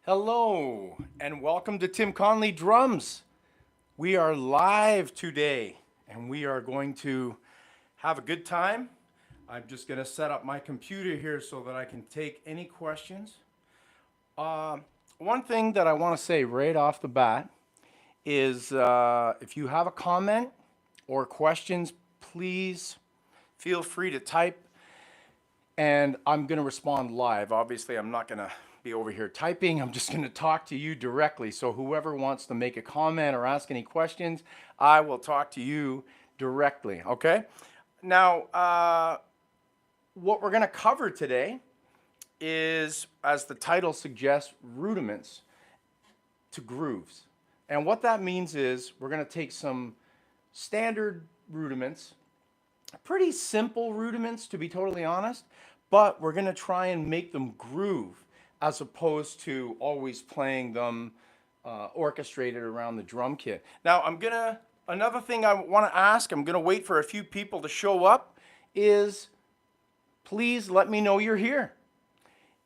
Hello and welcome to Tim Connolly Drums. We are live today and we are going to have a good time. I'm just going to set up my computer here so that I can take any questions. One thing that I want to say right off the bat is if you have a comment or questions, please feel free to type and I'm going to respond live. Obviously, I'm not going to be over here typing. I'm just going to talk to you directly. So whoever wants to make a comment or ask any questions, I will talk to you directly, okay? Now, what we're going to cover today is, as the title suggests, rudiments to grooves. And what that means is we're going to take some standard rudiments, pretty simple rudiments to be totally honest, but we're going to try and make them groove as opposed to always playing them orchestrated around the drum kit. Now another thing I want to ask, I'm going to wait for a few people to show up, is please let me know you're here.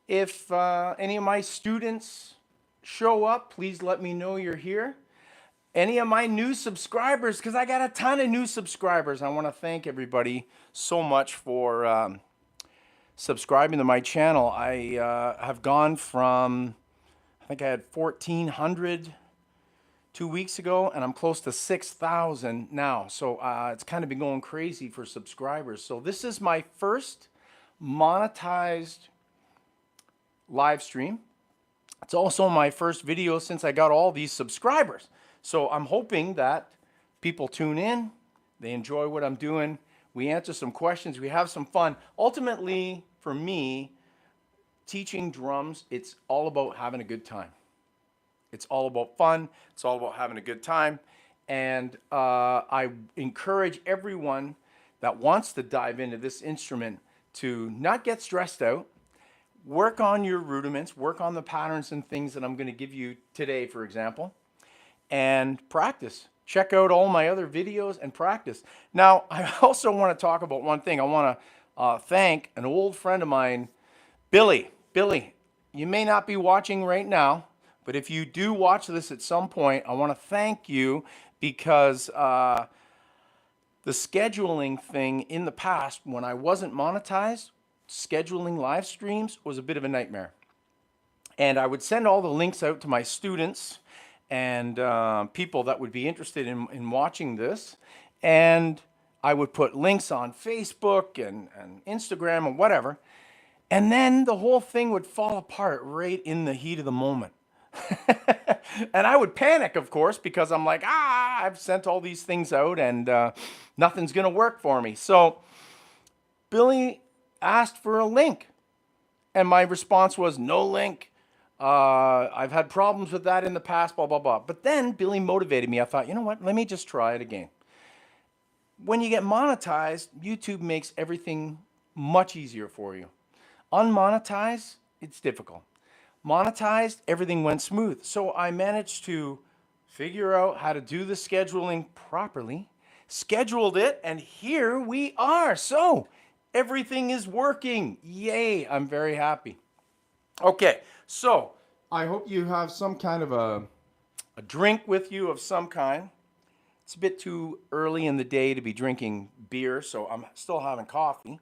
If any of my students show up, please let me know you're here. Any of my new subscribers, because I got a ton of new subscribers. I want to thank everybody so much for subscribing to my channel. I have gone from, I think I had 1,400 2 weeks ago, and I'm close to 6,000 now. So it's kind of been going crazy for subscribers. So this is my first monetized live stream. It's also my first video since I got all these subscribers. So I'm hoping that people tune in, they enjoy what I'm doing, we answer some questions, we have some fun. Ultimately, for me, teaching drums, it's all about having a good time. It's all about fun, it's all about having a good time. And I encourage everyone that wants to dive into this instrument to not get stressed out, work on your rudiments, work on the patterns and things that I'm going to give you today, for example, and practice. Check out all my other videos and practice. Now, I also want to talk about one thing. I want to thank an old friend of mine, Billy. Billy, you may not be watching right now, but if you do watch this at some point, I want to thank you because the scheduling thing in the past, when I wasn't monetized, scheduling live streams was a bit of a nightmare. And I would send all the links out to my students and people that would be interested in watching this. And I would put links on Facebook and Instagram and whatever. And then the whole thing would fall apart right in the heat of the moment. And I would panic, of course, because I'm like, I've sent all these things out and nothing's going to work for me. So Billy asked for a link. And my response was, no link. I've had problems with that in the past, blah, blah, blah. But then Billy motivated me. I thought, you know what? Let me just try it again. When you get monetized, YouTube makes everything much easier for you. Unmonetized, it's difficult. Monetized, everything went smooth. So I managed to figure out how to do the scheduling properly, scheduled it, and here we are. So everything is working. Yay, I'm very happy. Okay, so I hope you have some kind of a drink with you of some kind. It's a bit too early in the day to be drinking beer, so I'm still having coffee.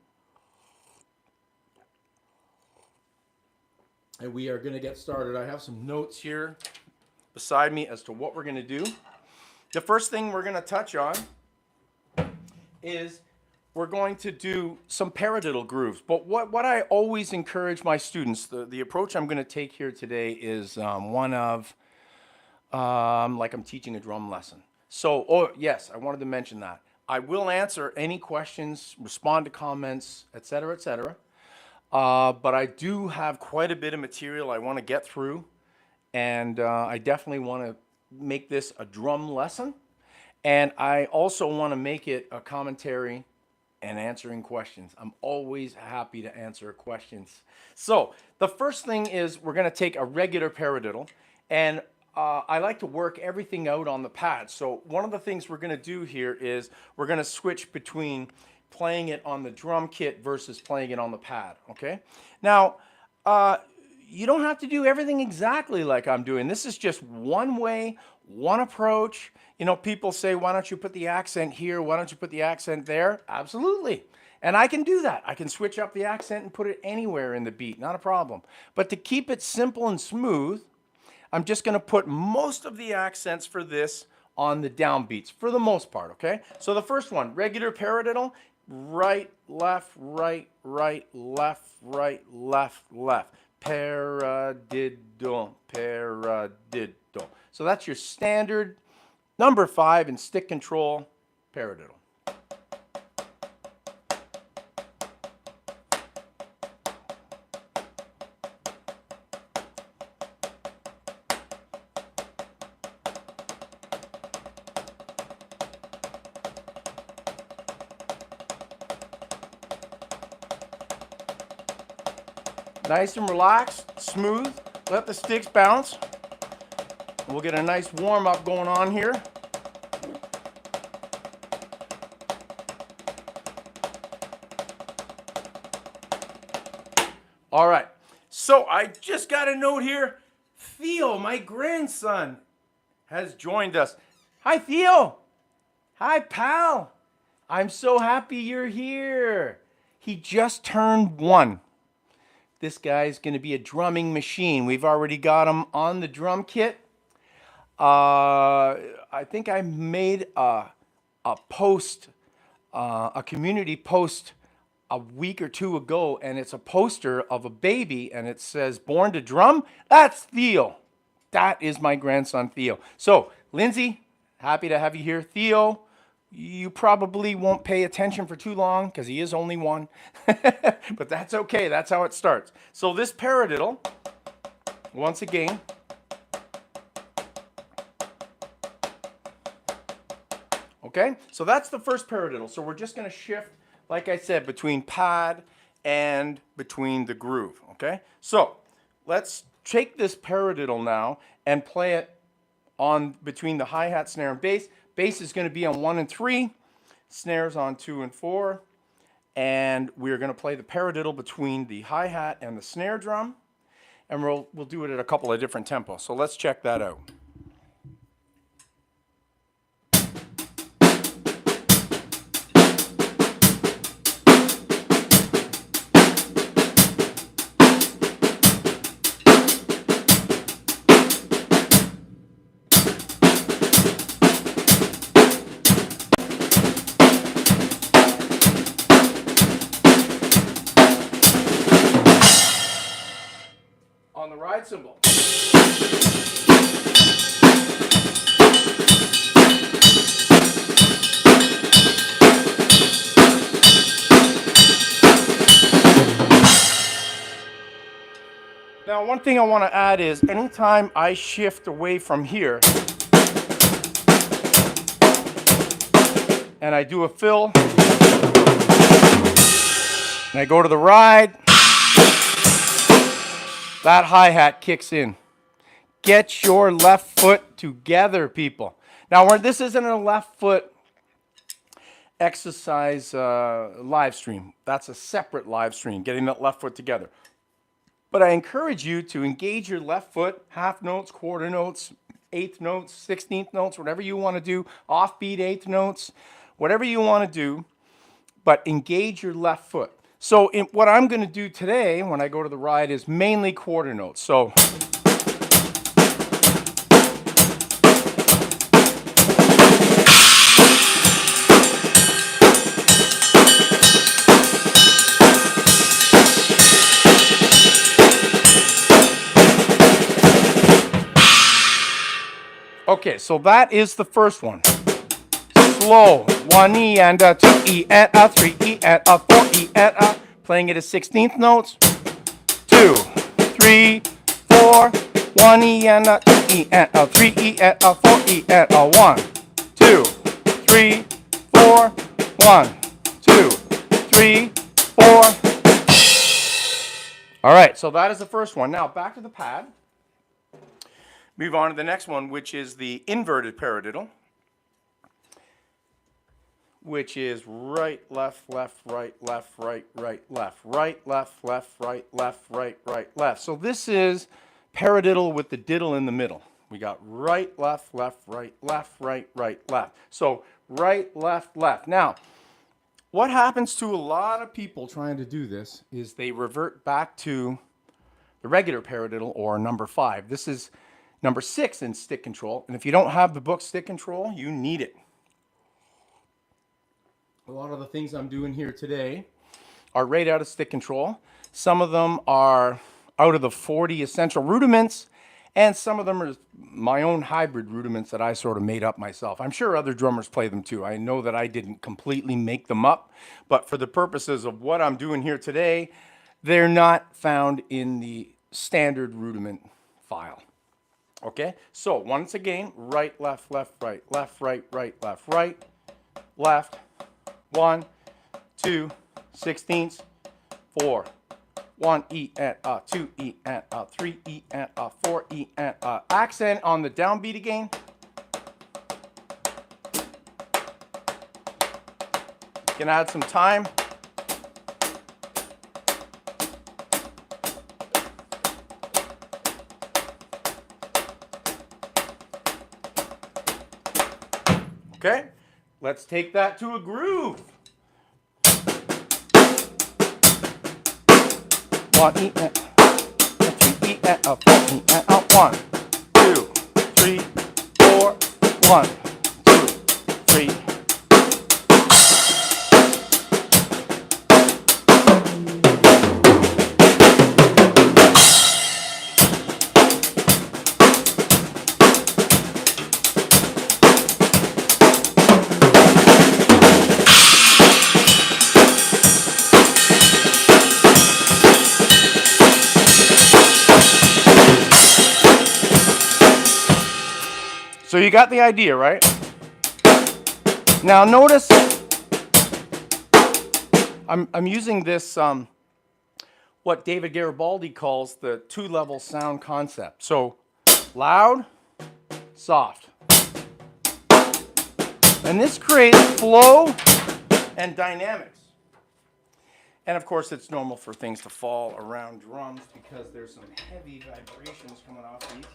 And we are going to get started. I have some notes here beside me as to what we're going to do. The first thing we're going to touch on is we're going to do some paradiddle grooves. But what I always encourage my students, the approach I'm going to take here today is one of like I'm teaching a drum lesson. So, oh yes, I wanted to mention that. I will answer any questions, respond to comments, etc., etc. But I do have quite a bit of material I want to get through, and I definitely want to make this a drum lesson. And I also want to make it a commentary and answering questions. I'm always happy to answer questions. So the first thing is we're going to take a regular paradiddle, and I like to work everything out on the pad. So one of the things we're going to do here is we're going to switch between playing it on the drum kit versus playing it on the pad, okay? Now, you don't have to do everything exactly like I'm doing. This is just one way, one approach. You know, people say, why don't you put the accent here? Why don't you put the accent there? Absolutely. And I can do that. I can switch up the accent and put it anywhere in the beat, not a problem. But to keep it simple and smooth, I'm just going to put most of the accents for this on the downbeats for the most part, okay? So the first one, regular paradiddle, right, left, right, right, left, right, left, left. Paradiddle, paradiddle. So that's your standard number 5 in stick control paradiddle. Nice and relaxed, smooth. Let the sticks bounce. We'll get a nice warm up going on here. All right, so I just got a note here. Theo, my grandson, has joined us. Hi, Theo. Hi, pal. I'm so happy you're here. He just turned 1. This guy's going to be a drumming machine. We've already got him on the drum kit. I think I made a post, a community post a week or 2 ago, and it's a poster of a baby, and it says, born to drum? That's Theo. That is my grandson, Theo. So, Lindsay, happy to have you here. Theo, you probably won't pay attention for too long because he is only 1. But that's okay. That's how it starts. So this paradiddle, once again, okay? So that's the first paradiddle. So we're just going to shift, like I said, between pad and between the groove, okay? So let's take this paradiddle now and play it on between the hi-hat, snare, and bass. Bass is going to be on 1 and 3, snares on 2 and 4, and we're going to play the paradiddle between the hi-hat and the snare drum, and we'll do it at a couple of different tempos. So let's check that out. On the ride cymbal. Now, one thing I want to add is anytime I shift away from here and I do a fill and I go to the ride, that hi-hat kicks in. Get your left foot together, people. Now, this isn't a left foot exercise live stream. That's a separate live stream, getting that left foot together. But I encourage you to engage your left foot, half notes, quarter notes, eighth notes, 16th notes, whatever you want to do, offbeat eighth notes, whatever you want to do, but engage your left foot. So what I'm going to do today when I go to the ride is mainly quarter notes. So okay, so that is the first one. Slow. 1 E and a 2 E and a 3 E and a 4 E and a. Playing it as 16th notes. 2, 3, 4. 1 E and a 2 E and a 3 E and a 4 E and a 1, 2, 3, 4. 1, 2, 3, 4. All right, so that is the first one. Now back to the pad. Move on to the next one, which is the inverted paradiddle. which is right, left, left, right, left, right, right, left, right, left, left, right, left, right, right, left. So this is paradiddle with the diddle in the middle. We got right, left, left, right, left, right, right, left. So right, left, left. Now, what happens to a lot of people trying to do this is they revert back to the regular paradiddle, or number 5. This is number 6 in stick control. And if you don't have the book Stick Control, you need it. A lot of the things I'm doing here today are right out of stick control. Some of them are out of the 40 essential rudiments, and some of them are my own hybrid rudiments that I sort of made up myself. I'm sure other drummers play them too. I know that I didn't completely make them up, but for the purposes of what I'm doing here today, they're not found in the standard rudiment file. Okay, so once again, right, left, left, right, left, right, right, left, right, left, 1, 2, 16ths, 4, 1 E and 2 E and 3 E and 4 E and accent on the downbeat again. Can add some time. Okay, let's take that to a groove. 1 E and 3 E and 4 E and 1, 2, 3, 4, 1, 2, 3. So you got the idea, right? Now notice I'm using this what David Garibaldi calls the 2-level sound concept. So loud, soft. And this creates flow and dynamics. And of course it's normal for things to fall around drums because there's some heavy vibrations coming off these.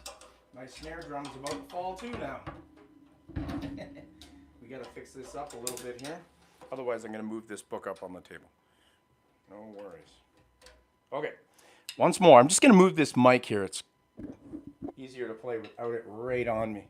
My snare drum's about to fall too now. We got to fix this up a little bit here. Otherwise, I'm going to move this book up on the table. No worries. Okay, once more. I'm just going to move this mic here. It's easier to play without it right on me.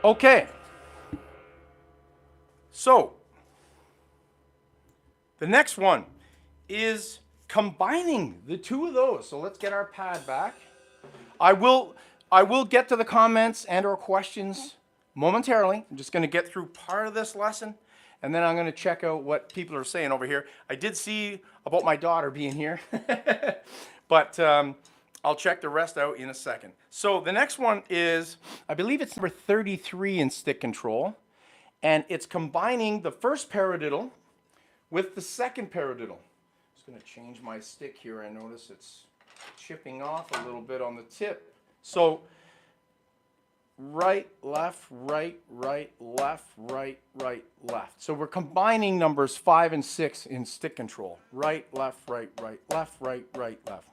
Okay, so the next one is combining the two of those. So let's get our pad back. I will get to the comments and or questions momentarily. I'm just going to get through part of this lesson, and then I'm going to check out what people are saying over here. I did see about my daughter being here, but I'll check the rest out in a second. So the next one is, I believe it's number 33 in stick control, and it's combining the first paradiddle with the second paradiddle. I'm just going to change my stick here. I notice it's chipping off a little bit on the tip. So right, left, right, right, left, right, right, left. So we're combining numbers 5 and 6 in stick control. Right, left, right, right, left, right, right, left.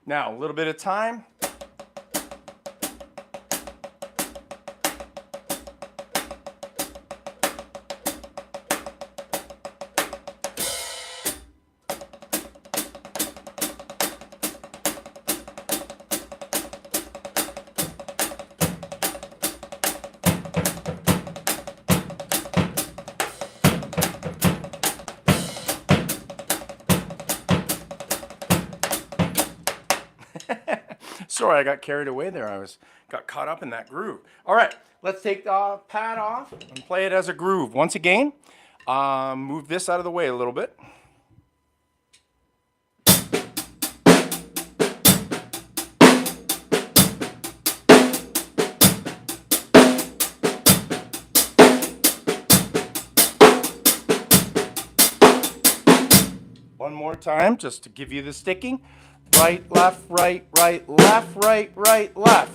Now, a little bit of time. Sorry, I got carried away there. Got caught up in that groove. All right, let's take the pad off and play it as a groove. Once again, move this out of the way a little bit. One more time, just to give you the sticking. Right, left, right, right, left, right, right, left.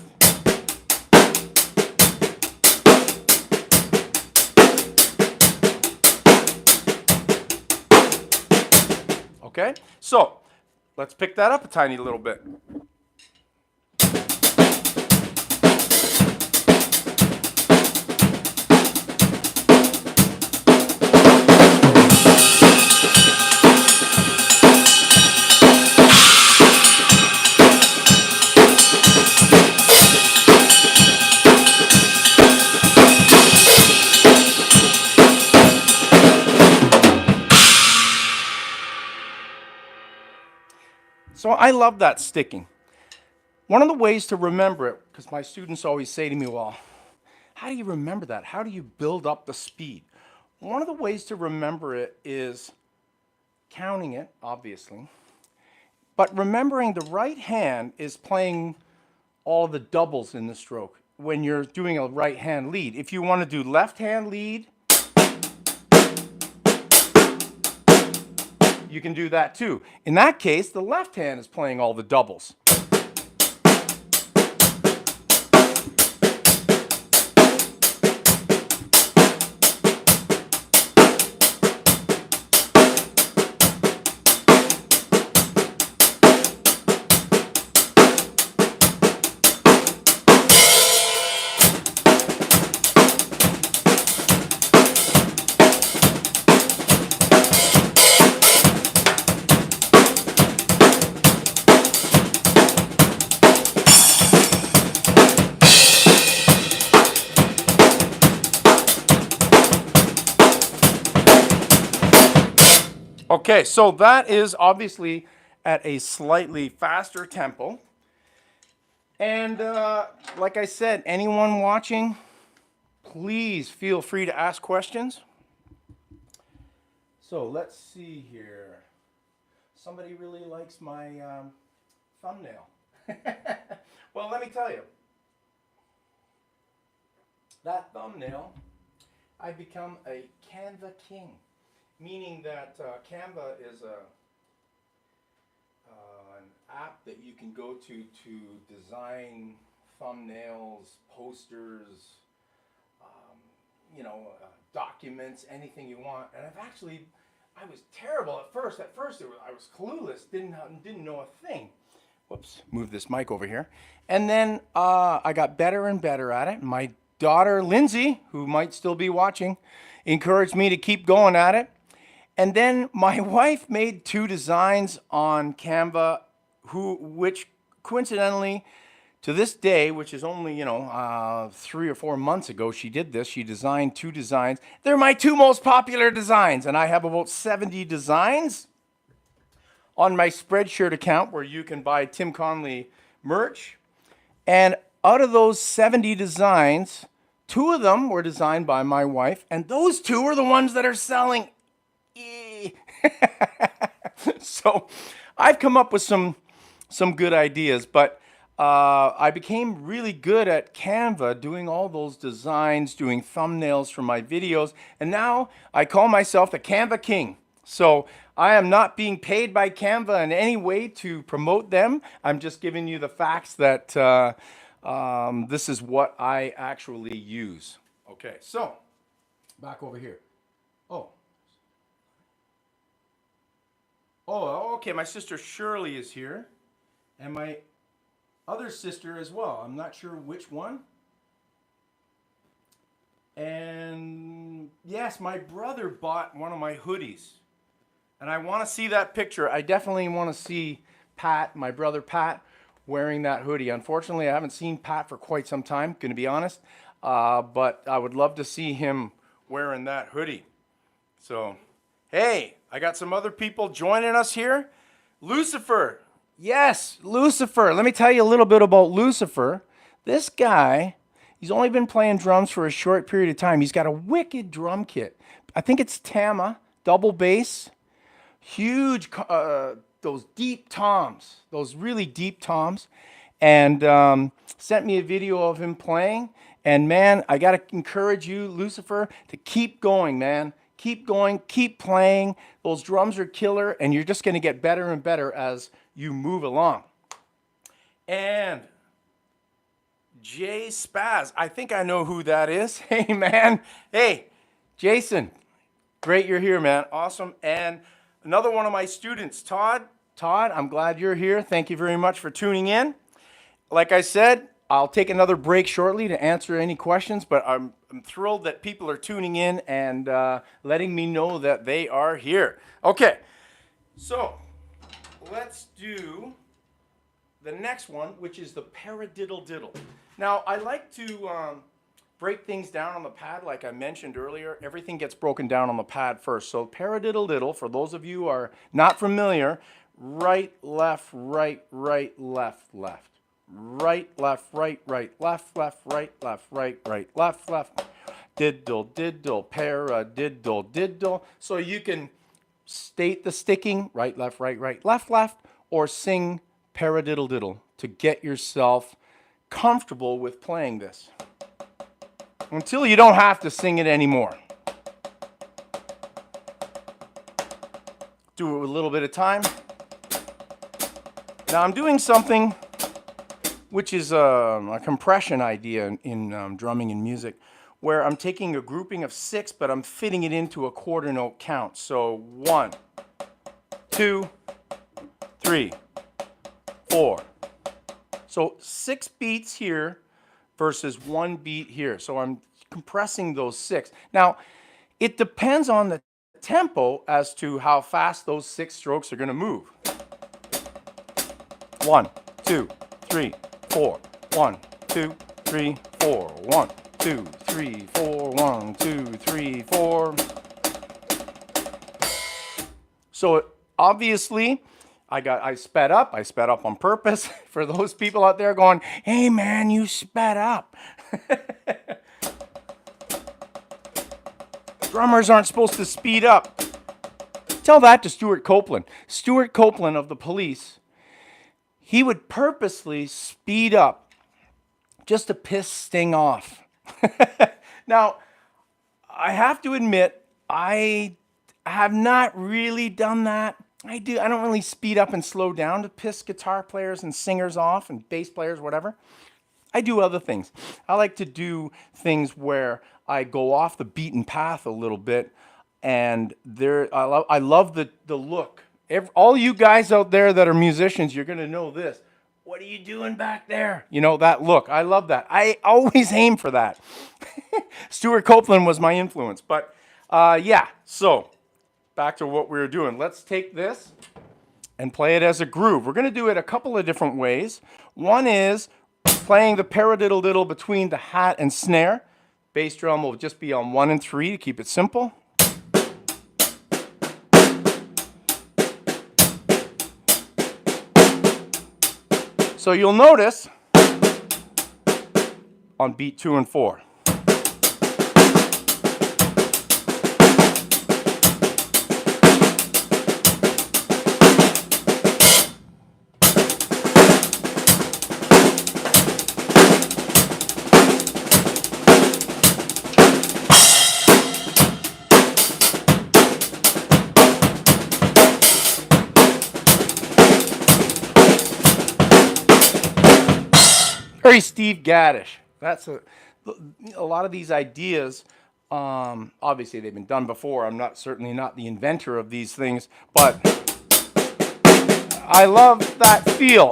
Okay, so let's pick that up a tiny little bit. So I love that sticking. One of the ways to remember it, because my students always say to me, well, how do you remember that? How do you build up the speed? One of the ways to remember it is counting it, obviously, but remembering the right hand is playing all the doubles in the stroke when you're doing a right hand lead. If you want to do left hand lead, you can do that too. In that case, the left hand is playing all the doubles. Okay, so that is obviously at a slightly faster tempo. And like I said, anyone watching, please feel free to ask questions. So let's see here. Somebody really likes my thumbnail. Well, let me tell you. That thumbnail, I've become a Canva king. Meaning that Canva is an app that you can go to design thumbnails, posters, documents, anything you want. And I was terrible at first. At first, I was clueless, didn't know a thing. Whoops, move this mic over here. And then I got better and better at it. My daughter, Lindsay, who might still be watching, encouraged me to keep going at it. And then my wife made 2 designs on Canva, which coincidentally, to this day, which is only 3 or 4 months ago, she did this. She designed 2 designs. They're my 2 most popular designs, and I have about 70 designs on my Spreadshirt account where you can buy Tim Connolly merch. And out of those 70 designs, 2 of them were designed by my wife, and those 2 are the ones that are selling. So I've come up with some good ideas, but I became really good at Canva doing all those designs, doing thumbnails for my videos, and now I call myself the Canva King. So I am not being paid by Canva in any way to promote them. I'm just giving you the facts that this is what I actually use. Okay, so back over here. Oh, okay, my sister Shirley is here, and my other sister as well. I'm not sure which one. And yes, my brother bought one of my hoodies, and I want to see that picture. I definitely want to see Pat, my brother Pat, wearing that hoodie. Unfortunately, I haven't seen Pat for quite some time, going to be honest, but I would love to see him wearing that hoodie. So, hey, I got some other people joining us here. Lucifer, Yes, Lucifer. Let me tell you a little bit about Lucifer. This guy, he's only been playing drums for a short period of time. He's got a wicked drum kit. I think it's Tama, double bass, huge, those deep toms, those really deep toms, and sent me a video of him playing. And man, I got to encourage you, Lucifer, to keep going, man. Keep going, keep playing. Those drums are killer, and you're just going to get better and better as you move along. And Jay Spaz, I think I know who that is. Hey, man. Hey, Jason, great you're here, man. Awesome. And another one of my students, Todd. Todd, I'm glad you're here. Thank you very much for tuning in. Like I said, I'll take another break shortly to answer any questions, but I'm thrilled that people are tuning in and letting me know that they are here. Okay, so let's do the next one, which is the paradiddle diddle. Now, I like to break things down on the pad like I mentioned earlier. Everything gets broken down on the pad first. So paradiddle diddle, for those of you who are not familiar, right, left, right, right, left, left. Right, left, right, right, left, left, right, left, right, right, left, left. Diddle, diddle, paradiddle, diddle. So you can state the sticking, right, left, right, right, left, left, or sing paradiddle diddle to get yourself comfortable with playing this until you don't have to sing it anymore. Do it with a little bit of time. Now I'm doing something which is a compression idea in drumming and music, where I'm taking a grouping of 6, but I'm fitting it into a quarter note count. So 1, 2, 3, 4. So 6 beats here versus 1 beat here. So I'm compressing those 6. Now, it depends on the tempo as to how fast those 6 strokes are going to move. 1, 2, 3, 4. 1, 2, 3, 4. 1, 2, 3, 4. 1, 2, 3, 4. So obviously, I sped up. I sped up on purpose for those people out there going, "Hey man, you sped up." Drummers aren't supposed to speed up. Tell that to Stuart Copeland. Stuart Copeland of the Police. He would purposely speed up just to piss Sting off. Now, I have to admit, I have not really done that. I don't really speed up and slow down to piss guitar players and singers off and bass players, whatever. I do other things. I like to do things where I go off the beaten path a little bit, and I love the look. All you guys out there that are musicians, you're going to know this. What are you doing back there? You know, that look. I love that. I always aim for that. Stuart Copeland was my influence. But yeah, so back to what we were doing. Let's take this and play it as a groove. We're going to do it a couple of different ways. One is playing the paradiddle diddle between the hat and snare. Bass drum will just be on 1 and 3 to keep it simple. So you'll notice on beat 2 and 4. Very Steve Gaddish. That's a lot of these ideas. Obviously, they've been done before. I'm certainly not the inventor of these things, but I love that feel.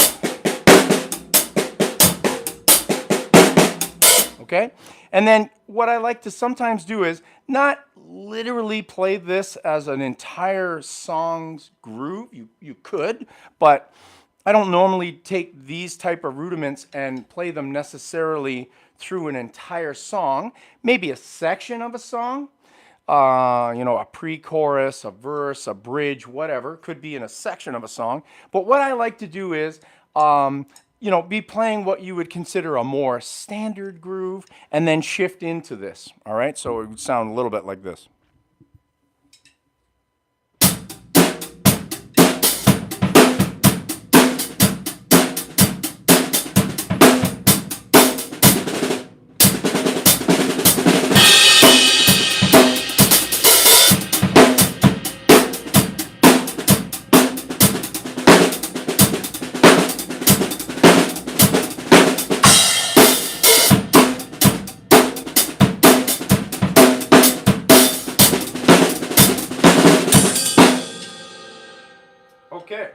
Okay, and then what I like to sometimes do is not literally play this as an entire song's groove. You could, but I don't normally take these type of rudiments and play them necessarily through an entire song, maybe a section of a song. you know, a pre-chorus, a verse, a bridge, whatever. Could be in a section of a song. But what I like to do is, you know, be playing what you would consider a more standard groove and then shift into this. All right, so it would sound a little bit like this. Okay,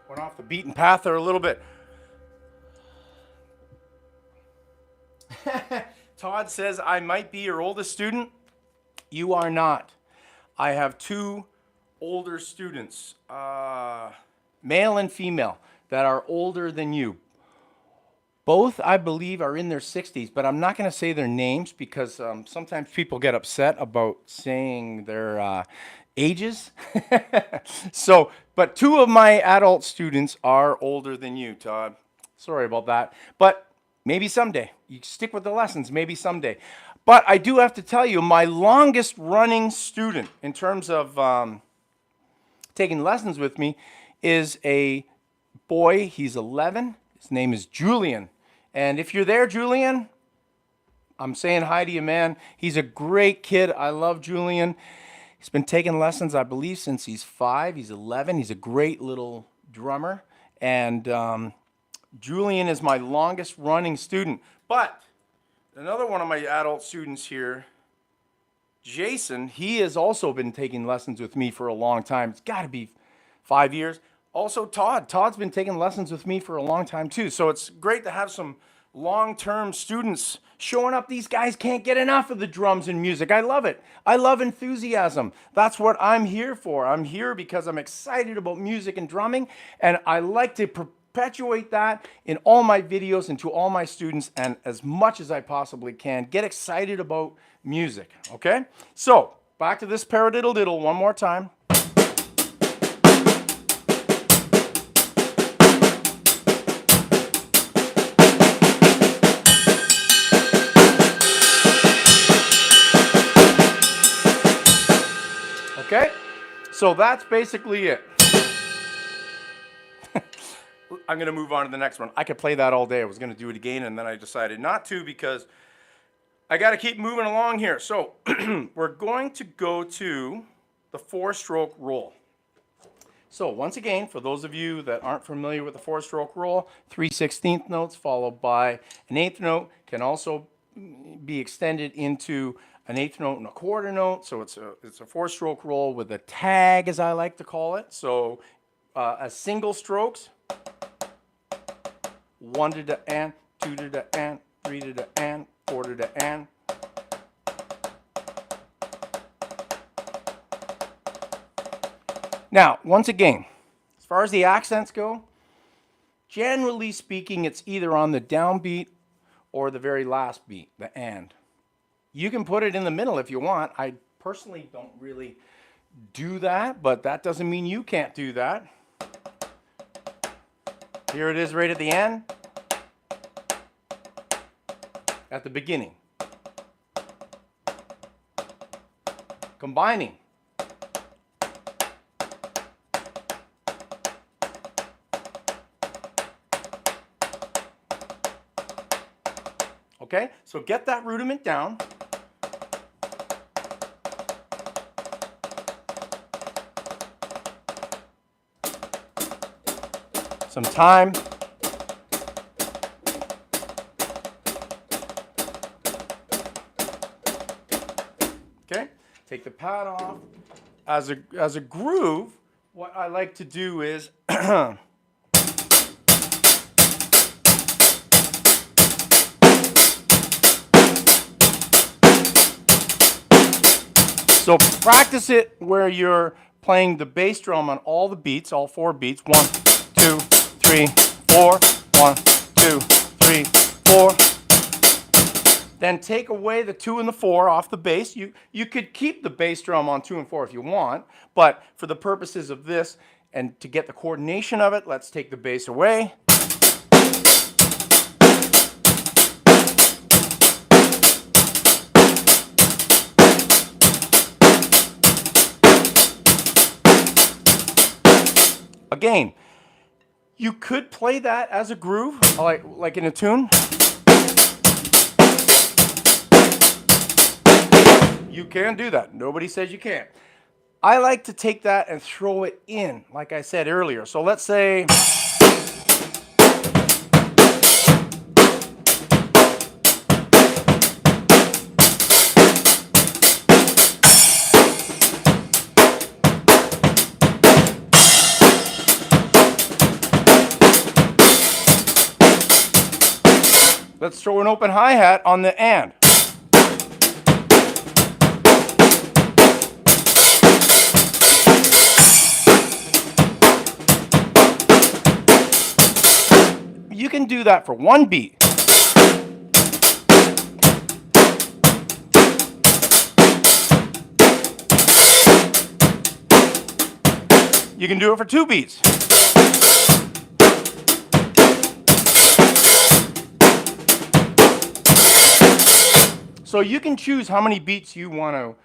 went off the beaten path there a little bit. Todd says, I might be your oldest student. You are not. I have two older students, male and female, that are older than you. Both, I believe, are in their 60s, but I'm not going to say their names because sometimes people get upset about saying their ages. So, but two of my adult students are older than you, Todd. Sorry about that. But maybe someday. You stick with the lessons, maybe someday. But I do have to tell you, my longest running student in terms of taking lessons with me is a boy. He's 11. His name is Julian. And if you're there, Julian, I'm saying hi to you, man. He's a great kid. I love Julian. He's been taking lessons, I believe, since he's 5. He's 11. He's a great little drummer. And Julian is my longest running student. But another one of my adult students here, Jason, he has also been taking lessons with me for a long time. It's got to be 5 years. Also, Todd. Todd's been taking lessons with me for a long time, too. So it's great to have some long-term students showing up. These guys can't get enough of the drums and music. I love it. I love enthusiasm. That's what I'm here for. I'm here because I'm excited about music and drumming, and I like to perpetuate that in all my videos and to all my students, and as much as I possibly can, get excited about music, okay? So, back to this paradiddle diddle one more time. Okay, so that's basically it. I'm going to move on to the next one. I could play that all day. I was going to do it again, and then I decided not to because I got to keep moving along here. So we're going to go to the 4-stroke roll. So once again, for those of you that aren't familiar with the 4-stroke roll, 3/16 notes followed by an 1/8 note can also be extended into an 1/8 note and a 1/4 note. So it's a 4-stroke roll with a tag, as I like to call it. So as single strokes, 1 to the and, 2 to the and, 3 to the and, 4 to the and. Now, once again, as far as the accents go, generally speaking, it's either on the downbeat or the very last beat, the and. You can put it in the middle if you want. I personally don't really do that, but that doesn't mean you can't do that. Here it is right at the end, at the beginning. Combining. Okay, so get that rudiment down. Some time. Okay, take the pad off. As a groove, what I like to do is so practice it where you're playing the bass drum on all the beats, all 4 beats. 1, 2, 3, 4. 1, 2, 3, 4. Then take away the 2 and the 4 off the bass. You could keep the bass drum on 2 and 4 if you want, but for the purposes of this and to get the coordination of it, let's take the bass away. Again, you could play that as a groove, like in a tune. You can do that. Nobody says you can't. I like to take that and throw it in, like I said earlier. So let's say... Let's throw an open hi-hat on the and. You can do that for 1 beat. You can do it for 2 beats. So you can choose how many beats you want to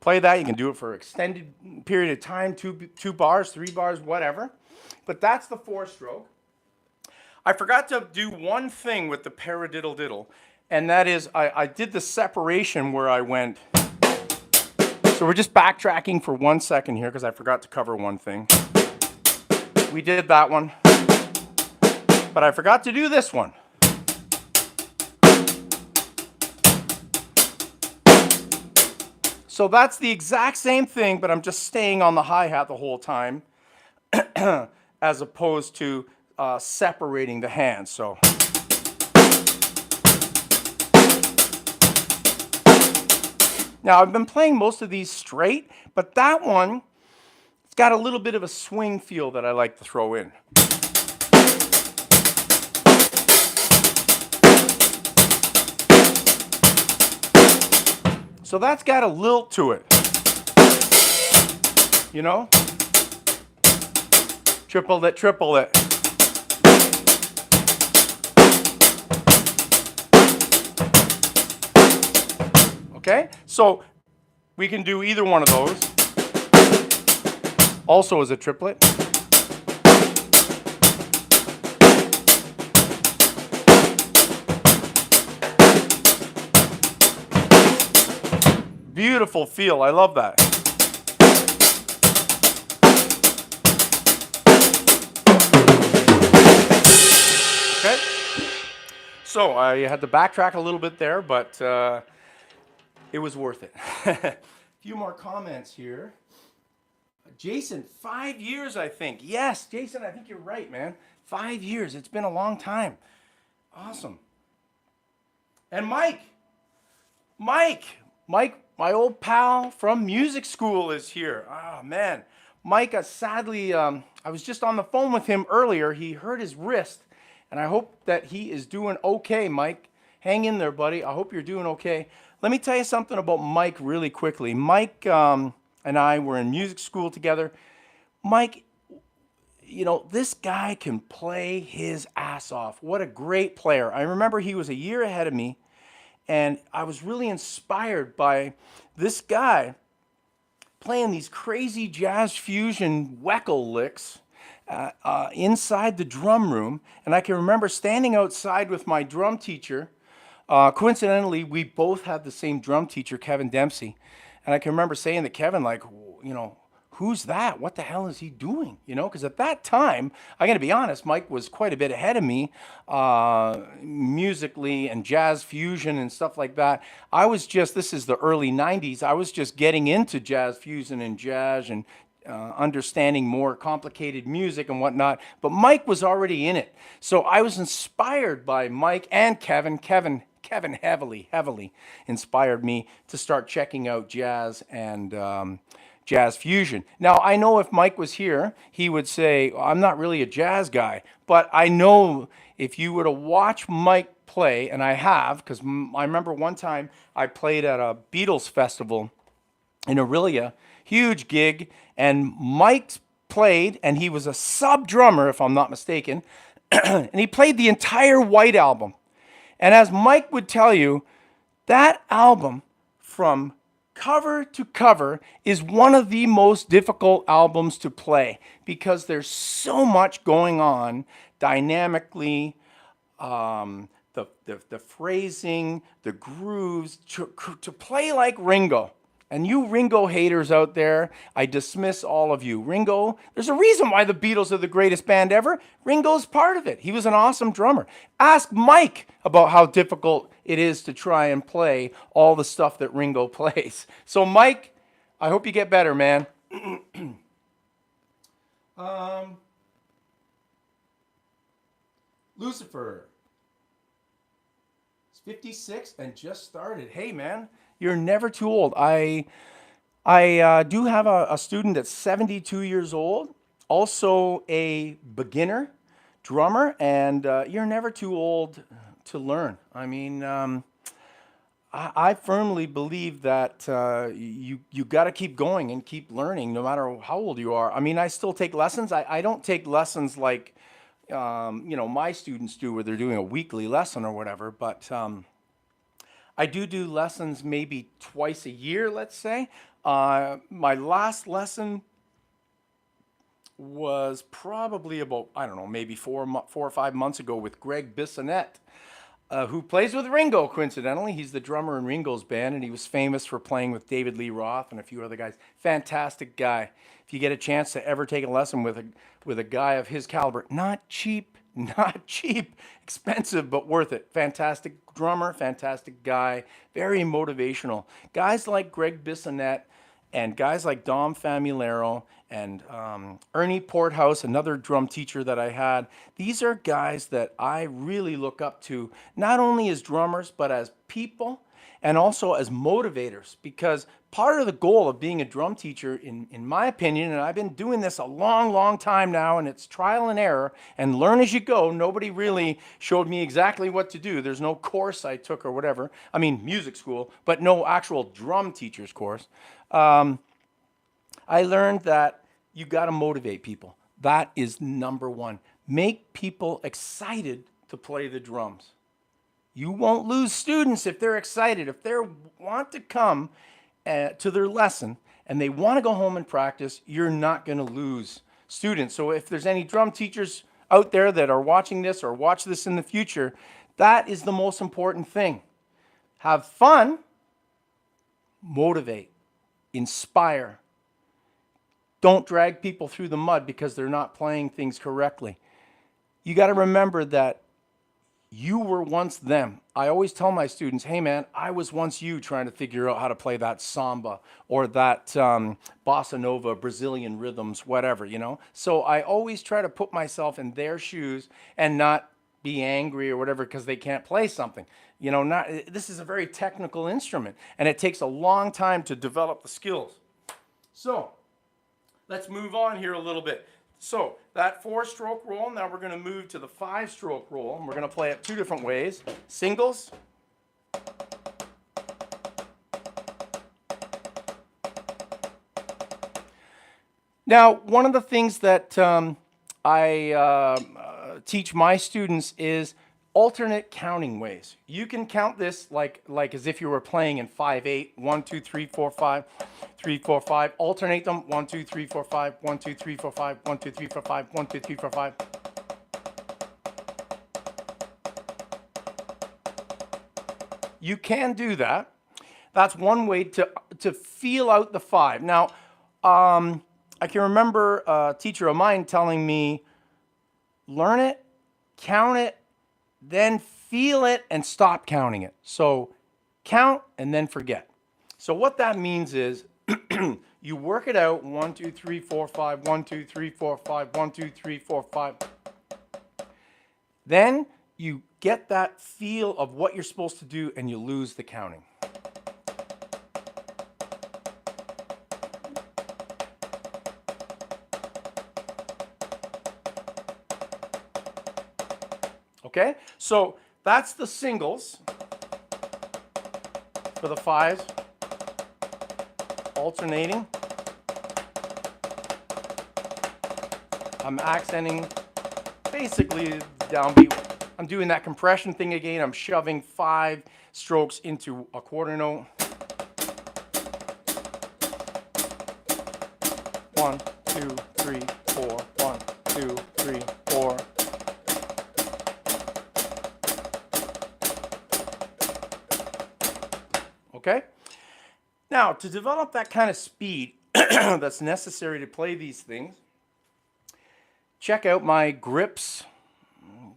play that. You can do it for extended period of time, 2 bars, 3 bars, whatever. But that's the 4-stroke. I forgot to do one thing with the paradiddle diddle, and that is I did the separation where I went. So we're just backtracking for 1 second here because I forgot to cover one thing. We did that one, but I forgot to do this one. So that's the exact same thing, but I'm just staying on the hi-hat the whole time as opposed to separating the hands. So now I've been playing most of these straight, but that one, it's got a little bit of a swing feel that I like to throw in. So that's got a lilt to it, you know? Triple it, triple it. Okay, so we can do either one of those. Also as a triplet. Beautiful feel, I love that. Okay, so I had to backtrack a little bit there, but it was worth it. A few more comments here. Jason, 5 years, I think. Yes, Jason, I think you're right, man. 5 years, it's been a long time. Awesome. And Mike, my old pal from music school is here. Oh, man. Mike, sadly, I was just on the phone with him earlier. He hurt his wrist, and I hope that he is doing okay, Mike. Hang in there, buddy. I hope you're doing okay. Let me tell you something about Mike really quickly. Mike and I were in music school together. Mike, you know, this guy can play his ass off. What a great player. I remember he was a year ahead of me. And I was really inspired by this guy playing these crazy jazz fusion Weckel licks inside the drum room. And I can remember standing outside with my drum teacher. Coincidentally, we both had the same drum teacher, Kevin Dempsey. And I can remember saying to Kevin, like, you know, who's that? What the hell is he doing? You know, because at that time, I got to be honest, Mike was quite a bit ahead of me musically and jazz fusion and stuff like that. I was just, this is the early 90s, I was just getting into jazz fusion and jazz and understanding more complicated music and whatnot. But Mike was already in it. So I was inspired by Mike and Kevin. Kevin heavily inspired me to start checking out jazz and jazz fusion. Now, I know if Mike was here, he would say, I'm not really a jazz guy, but I know if you were to watch Mike play, and I have, because I remember one time I played at a Beatles festival in Aurelia, huge gig, and Mike played, and he was a sub drummer, if I'm not mistaken, and he played the entire White Album. And as Mike would tell you, that album from cover to cover is one of the most difficult albums to play because there's so much going on dynamically, the phrasing, the grooves, to play like Ringo. And you Ringo haters out there, I dismiss all of you. Ringo, there's a reason why the Beatles are the greatest band ever. Ringo's part of it. He was an awesome drummer. Ask Mike about how difficult it is to try and play all the stuff that Ringo plays. So Mike, I hope you get better, man. Lucifer. It's 56 and just started. Hey, man. You're never too old. I do have a student that's 72 years old, also a beginner drummer, and you're never too old to learn. I mean, I firmly believe that you got to keep going and keep learning no matter how old you are. I mean, I still take lessons. I don't take lessons like, my students do where they're doing a weekly lesson or whatever, but I do lessons maybe twice a year, let's say. My last lesson was probably about, I don't know, maybe 4 or 5 months ago with Greg Bissonette, who plays with Ringo, coincidentally. He's the drummer in Ringo's band, and he was famous for playing with David Lee Roth and a few other guys. Fantastic guy. If you get a chance to ever take a lesson with a guy of his caliber, not cheap, expensive, but worth it. Fantastic drummer, fantastic guy, very motivational. Guys like Greg Bissonette and guys like Dom Famularo and Ernie Porthouse, another drum teacher that I had. These are guys that I really look up to, not only as drummers, but as people and also as motivators, because part of the goal of being a drum teacher, in my opinion, and I've been doing this a long time now, and it's trial and error, and learn as you go. Nobody really showed me exactly what to do. There's no course I took or whatever. I mean, music school, but no actual drum teacher's course. I learned that you got to motivate people. That is number one. Make people excited to play the drums. You won't lose students if they're excited. If they want to come to their lesson and they want to go home and practice, you're not going to lose students. So if there's any drum teachers out there that are watching this or watch this in the future, that is the most important thing. Have fun, motivate, inspire. Don't drag people through the mud because they're not playing things correctly. You got to remember that you were once them. I always tell my students, hey man, I was once you trying to figure out how to play that samba or that bossa nova, Brazilian rhythms, whatever, So I always try to put myself in their shoes and not be angry or whatever because they can't play something. This is a very technical instrument and it takes a long time to develop the skills. So let's move on here a little bit. So that 4-stroke roll, now we're going to move to the 5-stroke roll, and we're going to play it 2 different ways. Singles. Now, one of the things that I teach my students is alternate counting ways. You can count this like as if you were playing in 5/8, 1, 2, 3, 4, 5, 3, 4, 5. Alternate them. 1, 2, 3, 4, 5, 1, 2, 3, 4, 5, 1, 2, 3, 4, 5, 1, 2, 3, 4, 5. You can do that. That's one way to feel out the 5. Now, I can remember a teacher of mine telling me, learn it, count it, then feel it and stop counting it. So count and then forget. So what that means is you work it out 1, 2, 3, 4, 5, 1, 2, 3, 4, 5, 1, 2, 3, 4, 5. Then you get that feel of what you're supposed to do and you lose the counting. Okay, so that's the singles for the 5s, alternating. I'm accenting basically downbeat. I'm doing that compression thing again. I'm shoving 5 strokes into a quarter note. 1, 2, 3, 4. 1, 2, 3, 4. Okay? Now, to develop that kind of speed that's necessary to play these things, check out my grips,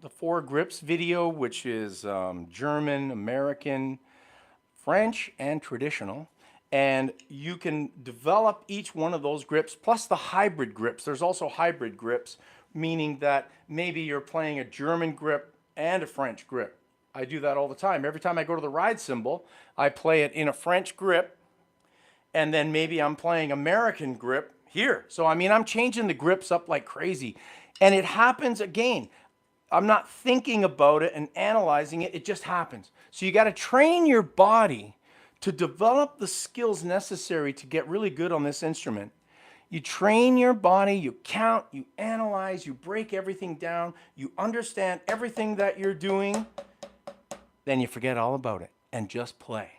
the 4 grips video, which is German, American, French, and traditional. And you can develop each one of those grips, plus the hybrid grips. There's also hybrid grips, meaning that maybe you're playing a German grip and a French grip. I do that all the time. Every time I go to the ride cymbal, I play it in a French grip, and then maybe I'm playing American grip here. So, I mean, I'm changing the grips up like crazy. And it happens again. I'm not thinking about it and analyzing it. It just happens. So you got to train your body to develop the skills necessary to get really good on this instrument. You train your body, you count, you analyze, you break everything down, you understand everything that you're doing, then you forget all about it and just play.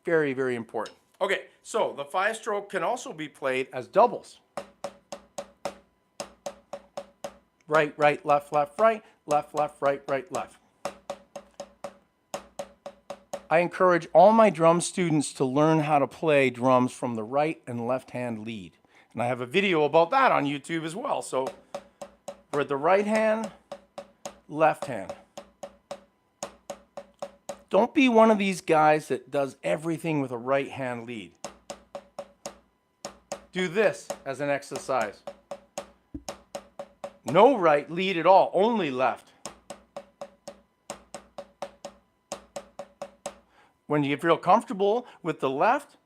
Very, very important. Okay, so the 5-stroke can also be played as doubles. Right, right, left, left, right, left, left, right, right, left. I encourage all my drum students to learn how to play drums from the right and left hand lead. And I have a video about that on YouTube as well. So for the right hand, left hand. Don't be one of these guys that does everything with a right hand lead. Do this as an exercise. No right lead at all, only left. When you feel comfortable with the left,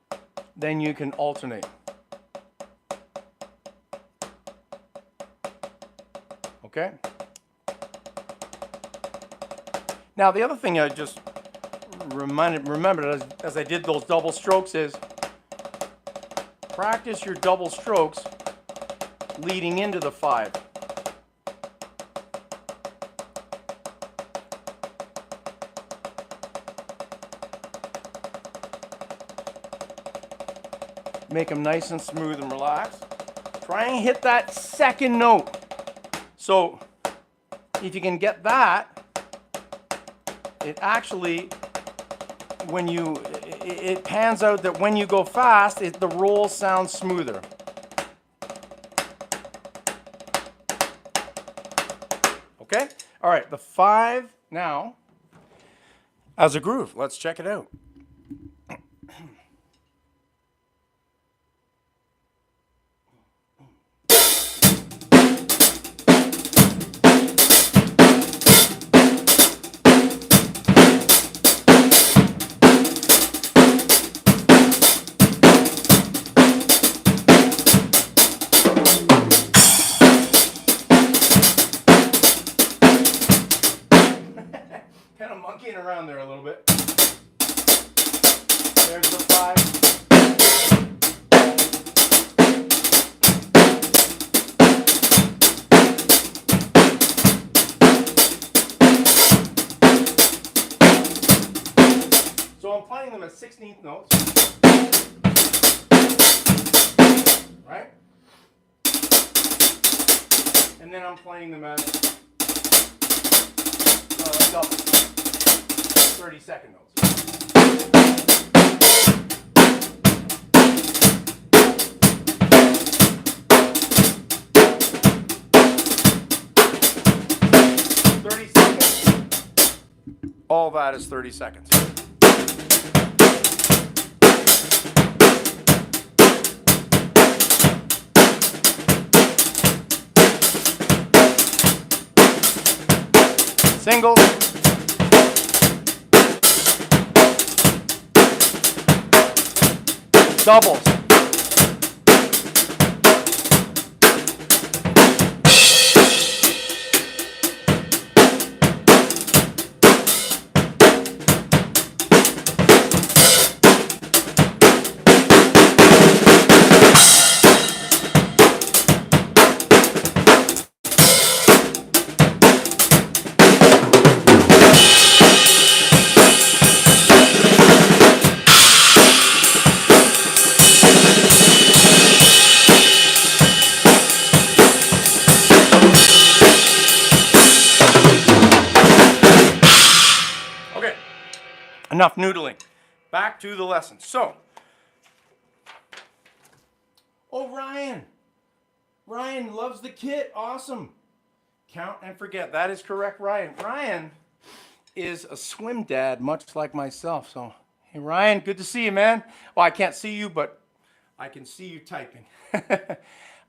then you can alternate. Okay? Now the other thing I just remembered as I did those double strokes is practice your double strokes leading into the 5. Make them nice and smooth and relaxed. Try and hit that second note. So if you can get that, it actually, when you, it pans out that when you go fast, the roll sounds smoother. Okay? All right, the 5 now as a groove. Let's check it out. Kind of monkeying around there a little bit. There's the 5. So I'm playing them as 16th notes. Right? And then I'm playing them as double 30-second notes. All that is 30 seconds. Singles. Doubles. enough noodling. Back to the lesson. So, oh, Ryan loves the kit. Awesome. Count and forget. That is correct, Ryan. Ryan is a swim dad, much like myself. So, hey, Ryan, good to see you, man. Well, I can't see you, but I can see you typing.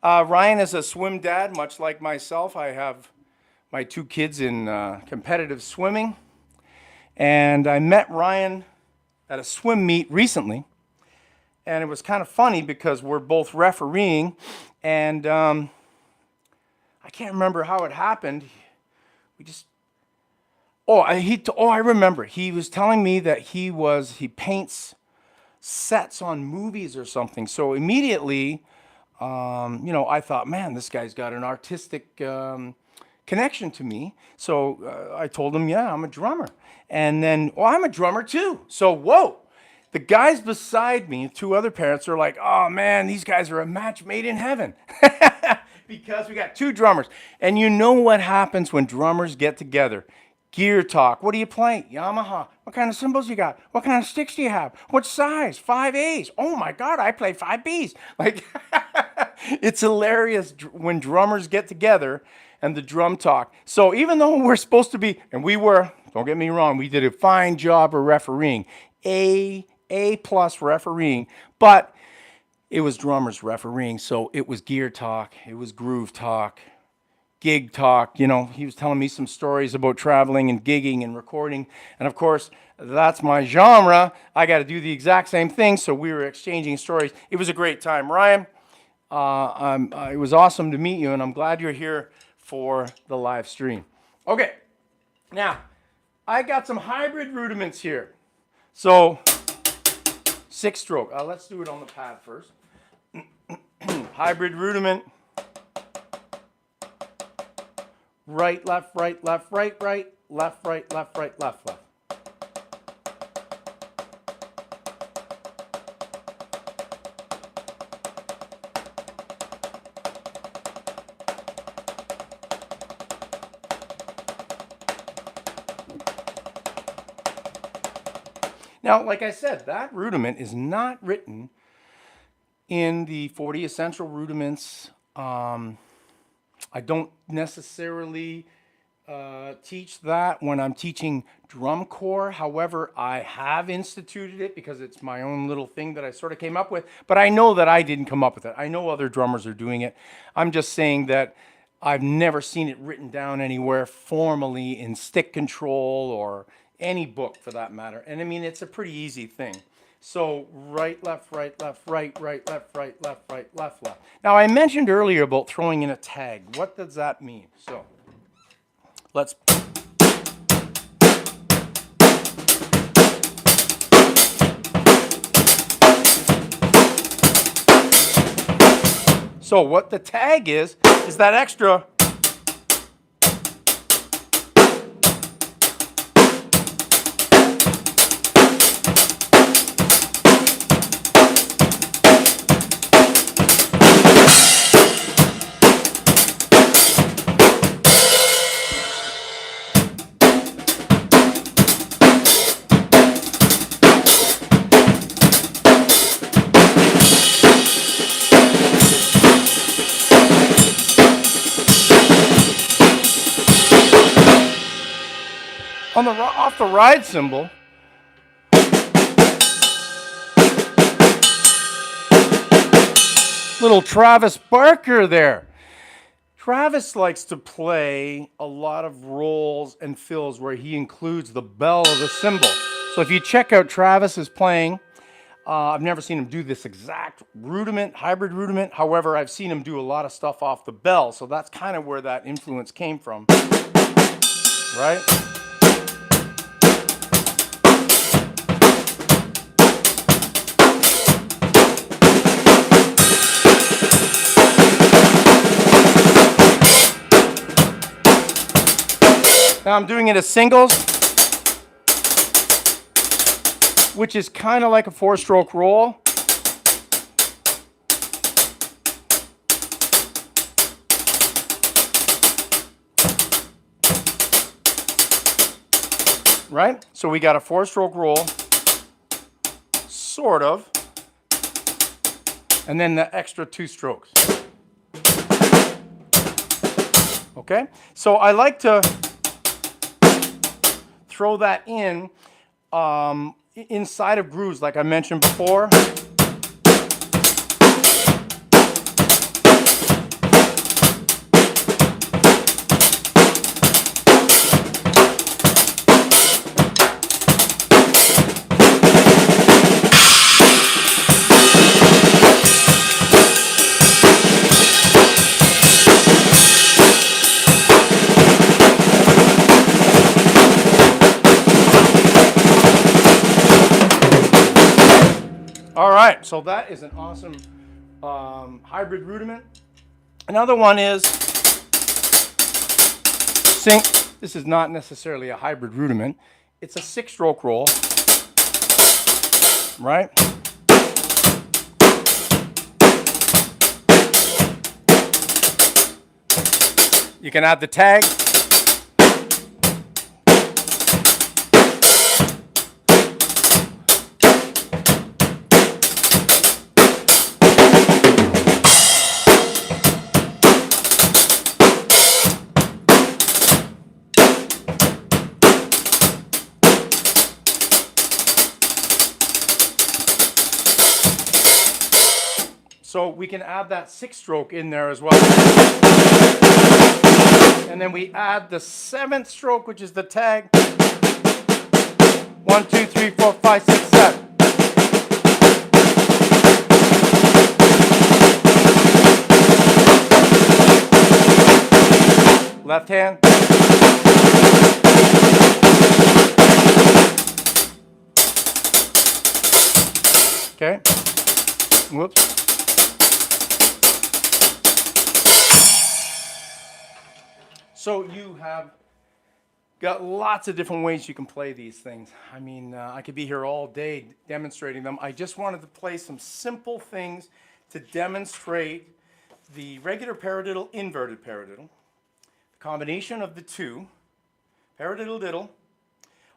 Ryan is a swim dad, much like myself. I have my 2 kids in competitive swimming. And I met Ryan at a swim meet recently. And it was kind of funny because we're both refereeing. And I can't remember how it happened. We just... I remember. He was telling me that he paints sets on movies or something. So immediately, I thought, man, this guy's got an artistic connection to me. So I told him, yeah, I'm a drummer. And then, I'm a drummer too. So, whoa, the guys beside me, 2 other parents, are like, oh man, these guys are a match made in heaven. Because we got 2 drummers. And you know what happens when drummers get together? Gear talk. What do you play? Yamaha. What kind of cymbals you got? What kind of sticks do you have? What size? 5As. Oh my God, I play 5Bs. Like, it's hilarious when drummers get together and the drum talk. So even though we're supposed to be, and we were, don't get me wrong, we did a fine job of refereeing. A+ refereeing, but it was drummers refereeing. So it was gear talk. It was groove talk. Gig talk, he was telling me some stories about traveling and gigging and recording. And of course, that's my genre. I got to do the exact same thing. So we were exchanging stories. It was a great time. Ryan, it was awesome to meet you, and I'm glad you're here for the live stream. Okay, now I got some hybrid rudiments here. So 6-stroke. Let's do it on the pad first. Hybrid rudiment. Right, left, right, left, right, right, left, right, left, right, left, left. Now, like I said, that rudiment is not written in the 40 Essential Rudiments. I don't necessarily teach that when I'm teaching drum corps. However, I have instituted it because it's my own little thing that I sort of came up with. But I know that I didn't come up with it. I know other drummers are doing it. I'm just saying that I've never seen it written down anywhere formally in stick control or any book for that matter. And I mean, it's a pretty easy thing. So right, left, right, left, right, right, left, right, left, right, left, left. Now I mentioned earlier about throwing in a tag. What does that mean? So let's... So what the tag is that extra... off the ride cymbal, little Travis Barker there. Travis likes to play a lot of rolls and fills where he includes the bell of the cymbal. So if you check out Travis's playing, I've never seen him do this exact rudiment, hybrid rudiment. However, I've seen him do a lot of stuff off the bell. So that's kind of where that influence came from, right? Now I'm doing it as singles, which is kind of like a 4-stroke roll. right? So we got a 4-stroke roll, sort of, and then the extra 2 strokes. Okay, so I like to throw that in inside of grooves like I mentioned before. All right, so that is an awesome hybrid rudiment. Another one is sync. This is not necessarily a hybrid rudiment. It's a 6-stroke roll, right? You can add the tag. So we can add that 6-stroke in there as well. And then we add the 7th stroke, which is the tag. 1, 2, 3, 4, 5, 6, 7. Left hand. Okay. Whoops. So you have got lots of different ways you can play these things. I mean, I could be here all day demonstrating them. I just wanted to play some simple things to demonstrate the regular paradiddle, inverted paradiddle, the combination of the two, paradiddle diddle.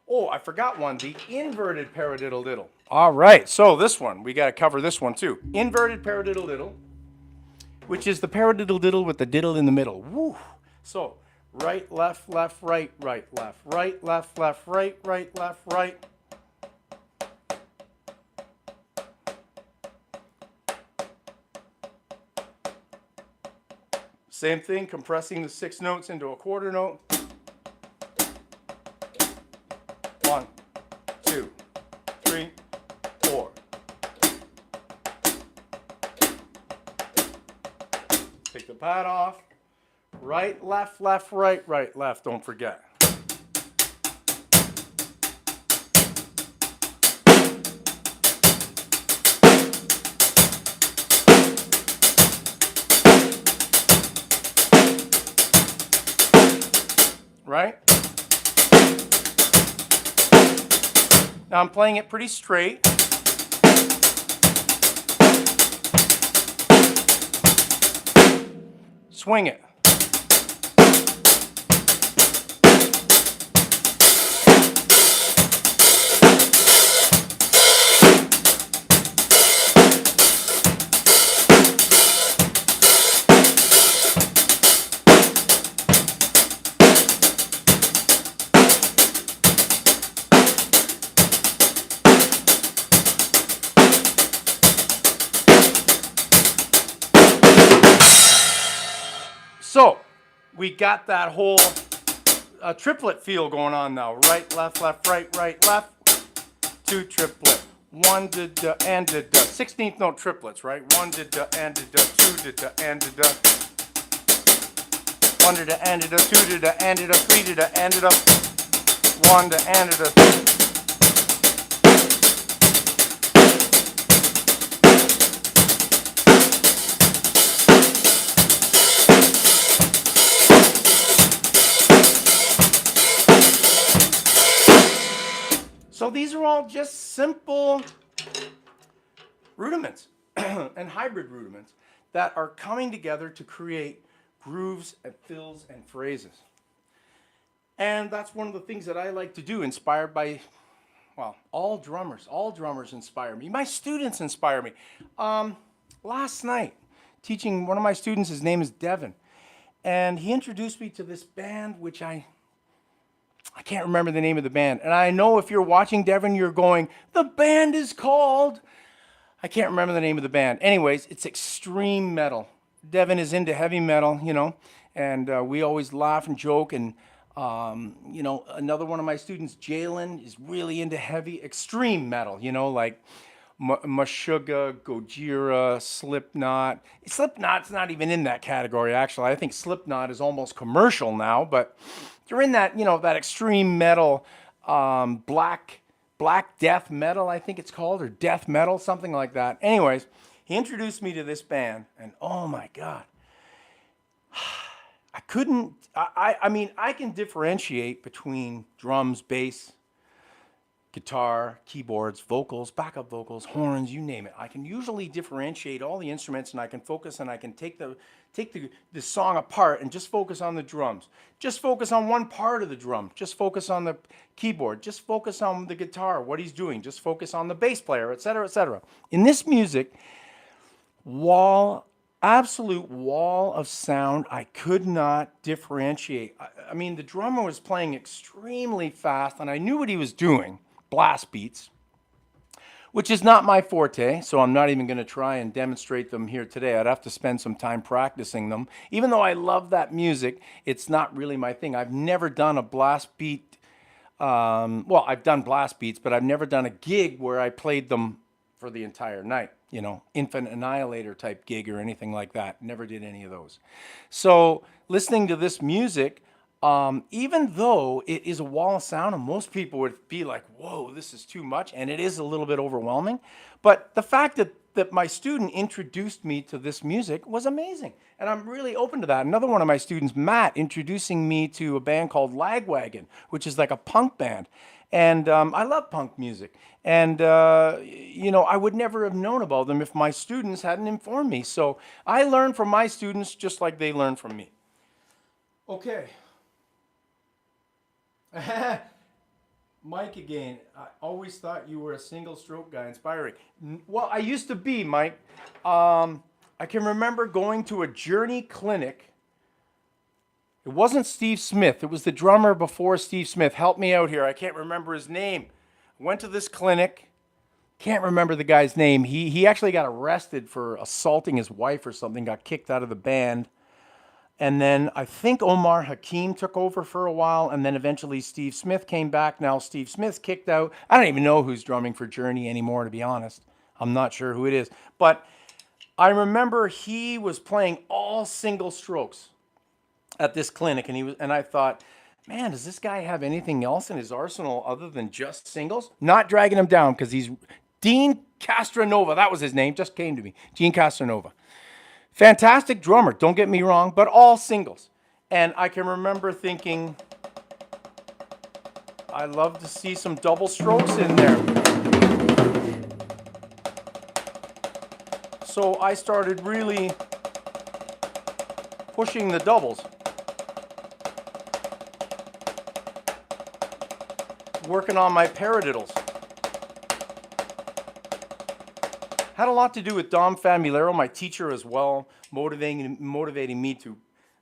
Oh, I forgot one, the inverted paradiddle diddle. All right, so this one, we got to cover this one too. Inverted paradiddle diddle, which is the paradiddle diddle with the diddle in the middle. Woo! So, right, left, left, right, right, left, right, left, left, right, right, left, right. Same thing, compressing the 6 notes into a quarter note. 1, 2, 3, 4. Take the pad off. Right, left, left, right, right, left, don't forget. Right? Now I'm playing it pretty straight. Swing it. So, we got that whole triplet feel going on now. Right, left, left, right, right, left. 2 triplet. 1 did da and did da. 16th note triplets, right? 1 did da and did da. 2 did da and did da. 1 did da and did da. 2 did da and did da. 3 did da and did da. 1 did da and did da. So these are all just simple rudiments and hybrid rudiments that are coming together to create grooves and fills and phrases. And that's one of the things that I like to do, inspired by, well, all drummers inspire me. My students inspire me. Last night, teaching one of my students, his name is Devin, and he introduced me to this band, which I can't remember the name of the band. And I know if you're watching, Devin, you're going, the band is called, I can't remember the name of the band. Anyways, it's extreme metal. Devin is into heavy metal, you know, and we always laugh and joke. And, you know, another one of my students, Jalen, is really into heavy, extreme metal, you know, like Meshuggah, Gojira, Slipknot. Slipknot's not even in that category, actually. I think Slipknot is almost commercial now, but they're in that, you know, that extreme metal, black death metal, I think it's called, or death metal, something like that. Anyways, he introduced me to this band, and oh my God, I mean, I can differentiate between drums, bass, guitar, keyboards, vocals, backup vocals, horns, you name it. I can usually differentiate all the instruments, and I can focus, and I can take the song apart and just focus on the drums. Just focus on one part of the drum. Just focus on the keyboard. Just focus on the guitar, what he's doing. Just focus on the bass player, etc., etc. In this music, absolute wall of sound, I could not differentiate. I mean, the drummer was playing extremely fast, and I knew what he was doing. Blast beats, which is not my forte, so I'm not even going to try and demonstrate them here today. I'd have to spend some time practicing them. Even though I love that music, it's not really my thing. I've never done a blast beat, well, I've done blast beats, but I've never done a gig where I played them for the entire night, you know, Infant Annihilator type gig or anything like that. Never did any of those. So listening to this music, even though it is a wall of sound, and most people would be like, whoa, this is too much, and it is a little bit overwhelming, but the fact that my student introduced me to this music was amazing, and I'm really open to that. Another one of my students, Matt, introducing me to a band called Lagwagon, which is like a punk band, and I love punk music, and you know, I would never have known about them if my students hadn't informed me. So I learn from my students just like they learn from me. Okay. Mike again, I always thought you were a single stroke guy, inspiring. Well, I used to be, Mike. I can remember going to a Journey clinic. It wasn't Steve Smith. It was the drummer before Steve Smith. Help me out here. I can't remember his name. Went to this clinic. Can't remember the guy's name. He actually got arrested for assaulting his wife or something, got kicked out of the band. And then I think Omar Hakim took over for a while, and then eventually Steve Smith came back. Now Steve Smith's kicked out. I don't even know who's drumming for Journey anymore, to be honest. I'm not sure who it is. But I remember he was playing all single strokes at this clinic, and I thought, man, does this guy have anything else in his arsenal other than just singles? Not dragging him down, because he's Dean Castronova. That was his name, just came to me. Dean Castronova. Fantastic drummer, don't get me wrong, but all singles. And I can remember thinking, I love to see some double strokes in there. So I started really pushing the doubles. Working on my paradiddles. Had a lot to do with Dom Famulero, my teacher as well, motivating me to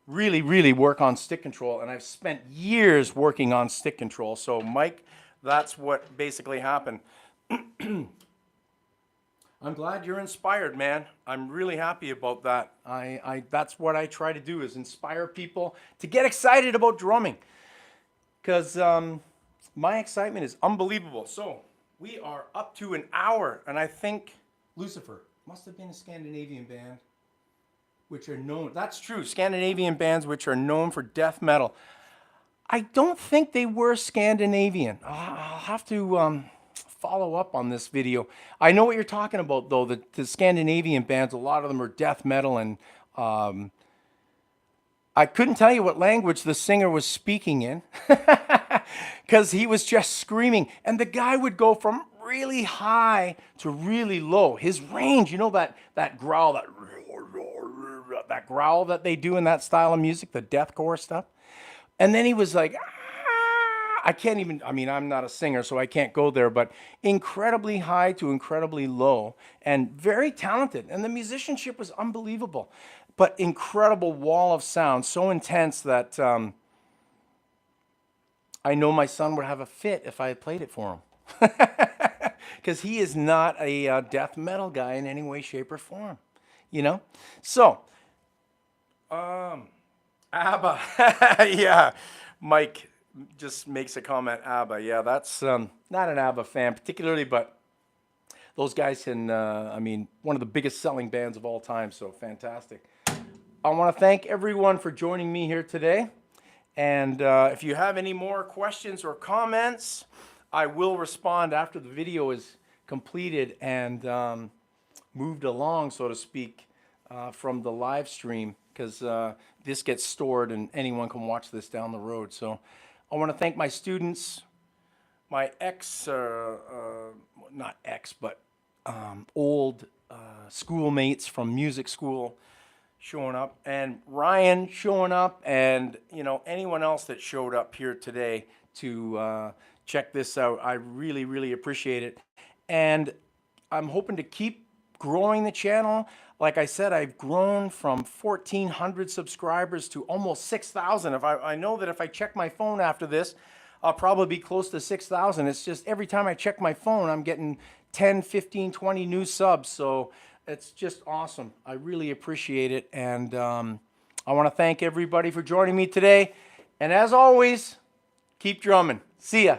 really, really work on stick control. And I've spent years working on stick control. So Mike, that's what basically happened. I'm glad you're inspired, man. I'm really happy about that. That's what I try to do, is inspire people to get excited about drumming. Because my excitement is unbelievable. So we are up to an hour, and I think Lucifer must have been a Scandinavian band, which are known, that's true, Scandinavian bands which are known for death metal. I don't think they were Scandinavian. I'll have to follow up on this video. I know what you're talking about, though. The Scandinavian bands, a lot of them are death metal, and I couldn't tell you what language the singer was speaking in because he was just screaming, and the guy would go from really high to really low. His range, you know, that growl, that growl that they do in that style of music, the deathcore stuff. And then he was like, I can't even, I mean, I'm not a singer, so I can't go there, but incredibly high to incredibly low and very talented. And the musicianship was unbelievable, but incredible wall of sound, so intense that I know my son would have a fit if I had played it for him. Because he is not a death metal guy in any way, shape, or form, you know? So, ABBA, yeah, Mike just makes a comment, ABBA, yeah, that's not an ABBA fan particularly, but those guys can, I mean, one of the biggest selling bands of all time, so fantastic. I want to thank everyone for joining me here today, and if you have any more questions or comments, I will respond after the video is completed and moved along, so to speak, from the live stream, because this gets stored and anyone can watch this down the road. So I want to thank my students, my not ex, but old schoolmates from music school showing up, and Ryan showing up, and you know, anyone else that showed up here today to check this out. I really, really appreciate it. And I'm hoping to keep growing the channel. Like I said, I've grown from 1,400 subscribers to almost 6,000. I know that if I check my phone after this, I'll probably be close to 6,000. It's just every time I check my phone, I'm getting 10, 15, 20 new subs. So it's just awesome. I really appreciate it. And I want to thank everybody for joining me today. And as always, keep drumming. See ya.